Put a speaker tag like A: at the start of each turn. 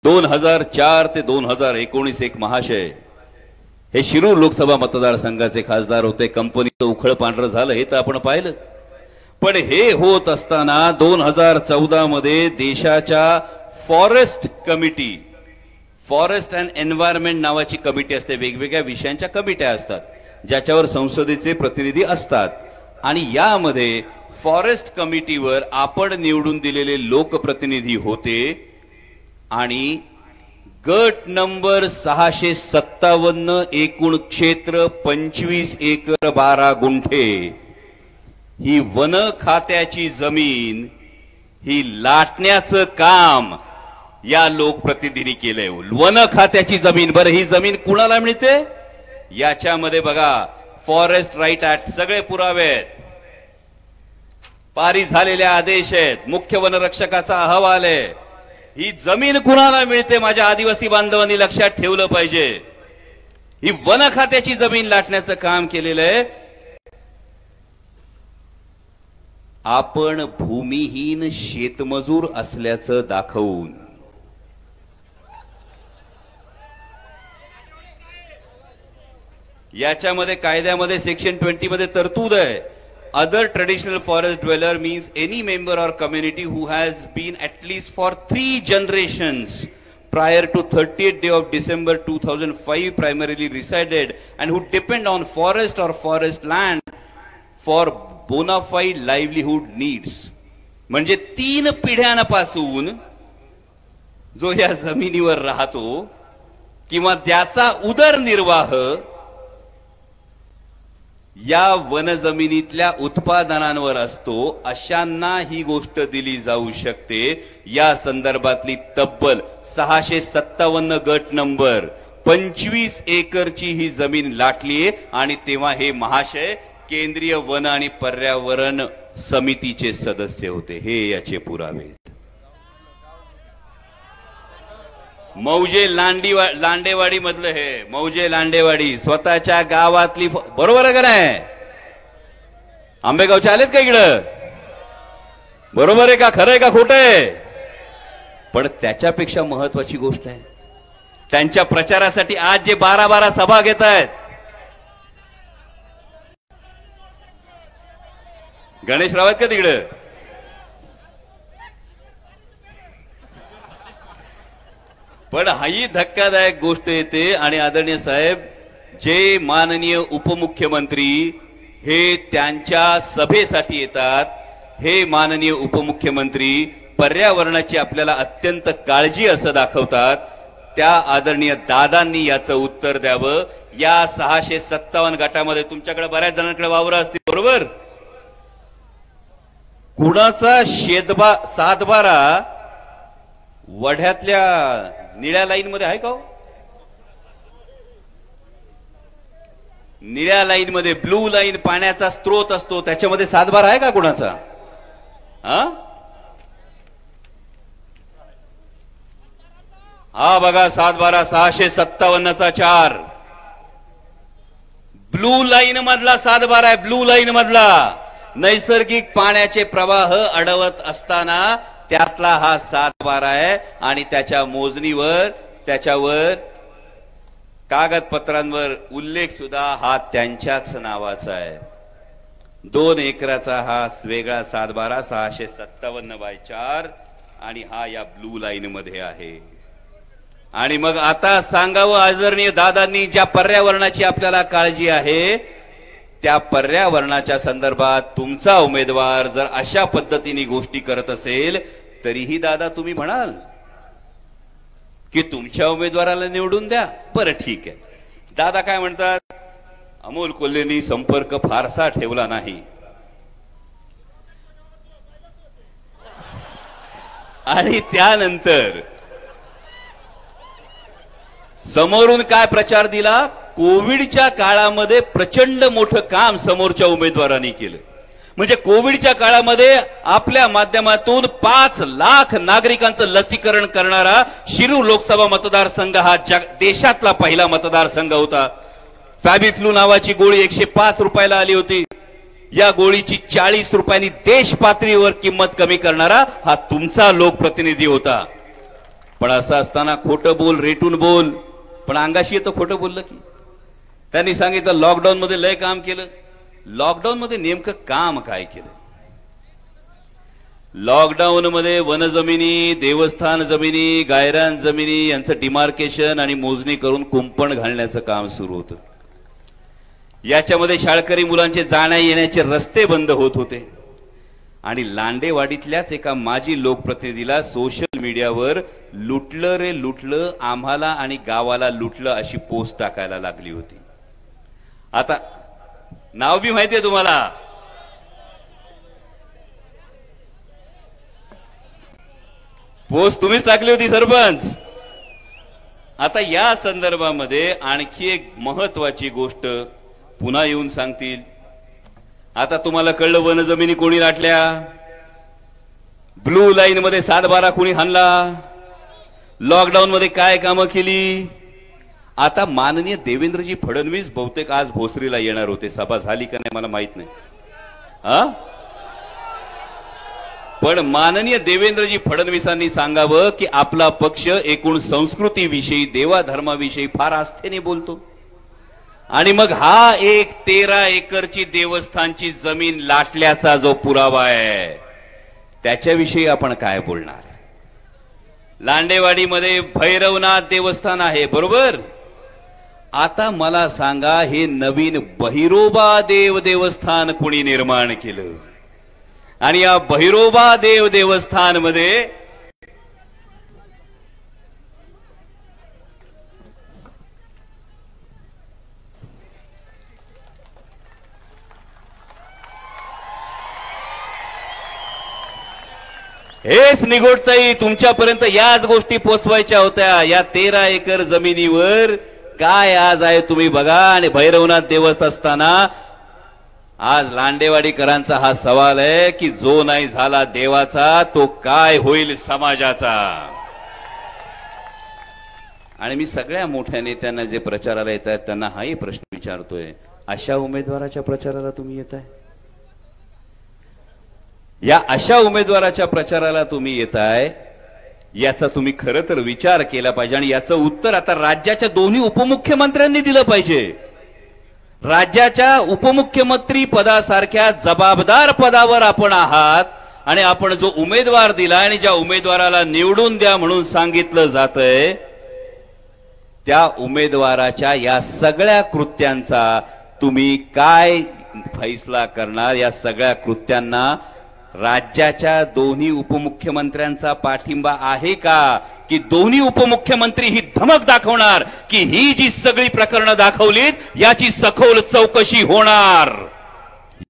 A: 2004 ते 2019 एक महाशय हे शिरूर लोकसभा मतदारसंघाचे खासदार होते। कंपनीचं उखळ पांढरं झालं हे तर आपण पाहिलं, पण हे होत असताना 2014 मध्ये देशाच्या forest committee, forest and environment नावाची कमिटी असते, वेगवेगळ्या विषयांच्या कमिट्या असतात ज्याच्यावर संसदेचे प्रतिनिधी असतात, आणि यामध्ये फॉरेस्ट कमिटीवर आपण निवडून दिलेले लोकप्रतिनिधी होते आणि गट नंबर 657 एकूण क्षेत्र 25 एकर 12 गुंठे ही वन खात्याची जमीन ही लाटण्याचं काम या लोकप्रतिनिधींनी केलंय। वन खात्याची जमीन, बरं ही जमीन कुणाला मिळते याच्यामध्ये बघा फॉरेस्ट राईट ऍक्ट सगळे पुरावे आहेत, पारित झालेले आदेश आहेत, मुख्य वनरक्षकाचा अहवाल आहे। ही जमीन कुणाला मिळते माझ्या आदिवासी बांधवांनी लक्षात ठेवलं पाहिजे। ही वन खात्याची जमीन लाटण्याचं काम केलेलं आहे। आपण भूमिहीन शेतमजूर असल्याचं दाखवून याच्यामध्ये कायद्यामध्ये सेक्शन 20 मध्ये तरतूद आहे, other traditional forest dweller means any member or community who has been at least for 3 generations prior to 30th day of December 2005 primarily resided and who depend on forest or forest land for bona fide livelihood needs। म्हणजे 3 पिढ्यांपासून जो या जमिनीवर राहतो किंवा त्याचा उदरनिर्वाह या वनजमिनीतल्या उत्पादनांवर असतो, अशांना ही गोष्ट दिली जाऊ शकते। या संदर्भातली तब्बल 657 गट नंबर 25 एकरची ही जमीन लाटली आणि तेव्हा हे महाशय केंद्रीय वन आणि पर्यावरण समितीचे सदस्य होते। हे याचे पुरावे। मौजे लांडेवाडी मधलं हे मौजे लांडेवाडी स्वतःच्या गावातली, बरोबर आहे का नाही? आंबेगावचे आलेत का इकडं? बरोबर आहे का? खरं आहे का खोटं आहे? पण त्याच्यापेक्षा महत्वाची गोष्ट आहे, त्यांच्या प्रचारासाठी आज जे 12 सभा घेत आहेत, गणेश राव आहेत का तिकडं? पण ही धक्कादायक गोष्ट येते आणि आदरणीय साहेब, जे माननीय उपमुख्यमंत्री हे त्यांच्या सभेसाठी येतात, हे माननीय उपमुख्यमंत्री पर्यावरणाची आपल्याला अत्यंत काळजी असं दाखवतात, त्या आदरणीय दादांनी याचं उत्तर द्यावं। या 657 गटामध्ये तुमच्याकडे बऱ्याच जणांकडे वावर असतील, बरोबर? कुणाचा सातबारा वढ्यातल्या निळ्या लाईन मध्ये आहे का हो? निळ्या लाईन मध्ये, ब्लू लाईन पाण्याचा स्त्रोत असतो, त्याच्यामध्ये सातबारा आहे का कुणाचा? हा बघा सातबारा 657चा 4 ब्लू लाईन मधला सातबारा आहे। ब्लू लाईन मधला नैसर्गिक पाण्याचे प्रवाह अडवत असताना त्यातला हा सातबारा आहे आणि त्याच्या मोजणीवर, त्याच्यावर कागदपत्रांवर उल्लेख सुद्धा हा त्यांच्याच नावाचा आहे। 2 एकराचा हा वेगळा सातबारा 657/4 आणि हा या ब्लू लाईन मध्ये आहे। आणि मग आता सांगावं आदरणीय दादांनी, ज्या पर्यावरणाची आपल्याला काळजी आहे त्या पर्यावरणाच्या संदर्भात तुमचा उमेदवार जर अशा पद्धतीने गोष्टी करत असेल, तरीही दादा तुम्ही म्हणाल की तुमच्या उमेदवाराला निवडून द्या। बरं ठीक आहे, दादा काय म्हणतात, अमोल कोल्हेंनी संपर्क फारसा ठेवला नाही आणि त्यानंतर समोरून काय प्रचार दिला, कोविडच्या काळामध्ये प्रचंड मोठं काम समोरच्या उमेदवारांनी केलं। म्हणजे कोविडच्या काळामध्ये आपल्या माध्यमातून 5 लाख नागरिकांचं लसीकरण करणारा शिरूर लोकसभा मतदारसंघ हा देशातला पहिला मतदारसंघ होता। फॅबिफ्लू नावाची गोळी 105 रुपयाला आली होती, या गोळीची 40 रुपयांनी देश पातळीवर किंमत कमी करणारा हा तुमचा लोकप्रतिनिधी होता। पण असं असताना खोटं बोल, रेटून बोल, पण अंगाशी येतं खोटं बोललं की. त्यांनी सांगितलं लॉकडाऊन मध्ये लय काम केलं. लॉकडाऊन मध्ये नेमकं काम काय केलं? लॉकडाऊन मध्ये वनजमिनी, देवस्थान जमिनी, गायरान जमिनी यांचं डिमार्केशन आणि मोजणी करून कुंपण घालण्याचं काम सुरू होतं. याच्यामध्ये शाळकरी मुलांचे जाण्या येण्याचे रस्ते बंद होत होते. आणि लांडेवाडीतल्याच एका माजी लोकप्रतिनिधीला सोशल मीडियावर लुटलं रे लुटलं, आम्हाला आणि गावाला लुटलं अशी पोस्ट टाकायला लागली होती. आता नाव बी माहितीये तुम्हाला. पोस्ट तुम्हीच टाकली होती सरपंच. आता या संदर्भामध्ये आणखी एक महत्वाची गोष्ट पुन्हा येऊन सांगतील. आता तुम्हाला कळलं वनजमिनी कोणी लाटल्या, ब्लू लाईन मध्ये 7-12 कोणी हाणला, लॉकडाऊन मध्ये काय कामं केली. आता माननीय देवेंद्रजी फडणवीस बहुतेक आज भोसरीला येणार होते. सभा झाली का नाही मला माहित नाही. पण माननीय देवेंद्रजी फडणवीसांनी सांगावं की आपला पक्ष एकूण संस्कृतीविषयी, देवाधर्माविषयी फार आस्थेने बोलतो. आणि मग हा एक 13 एकरची देवस्थानची जमीन लाटल्याचा जो पुरावा आहे त्याच्याविषयी आपण काय बोलणार? लांडेवाडीमध्ये भैरवनाथ देवस्थान आहे, बरोबर. आता मला सांगा, हे नवीन बहिरोबा देव देवस्थान कोणी निर्माण केलं? आणि या बहिरोबा देव देवस्थान मध्ये हेच निगोडताई तुमच्यापर्यंत याच गोष्टी पोचवायच्या होत्या. या 13 एकर जमिनीवर काय आज आहे तुम्ही बघा. आणि भैरवनाथ देवस्थान असताना आज लांडेवाडीकरांचा हा सवाल आहे की जो नाही झाला देवाचा तो काय होईल समाजाचा. आणि मी सगळ्या मोठ्या नेत्यांना जे प्रचाराला येत आहेत त्यांना हाही प्रश्न विचारतोय, अशा उमेदवाराच्या प्रचाराला तुम्ही येताय? या अशा उमेदवाराच्या प्रचाराला तुम्ही येताय याचा तुम्ही खरं तर विचार केला पाहिजे. आणि याचं उत्तर आता राज्याच्या दोन्ही उपमुख्यमंत्र्यांनी दिलं पाहिजे. राज्याच्या उपमुख्यमंत्री पदासारख्या जबाबदार पदावर आपण आहात आणि आपण जो उमेदवार दिला आणि ज्या उमेदवाराला निवडून द्या म्हणून सांगितलं जातंय त्या उमेदवाराच्या या सगळ्या कृत्यांचा तुम्ही काय फैसला करणार? या सगळ्या कृत्यांना राज्याच्या दोन्ही उपमुख्यमंत्र्यांचा पाठिंबा आहे का, की दोन्ही उपमुख्यमंत्री ही धमक दाखवणार की ही जी सगळी प्रकरणं दाखवलीत याची सखोल चौकशी होणार?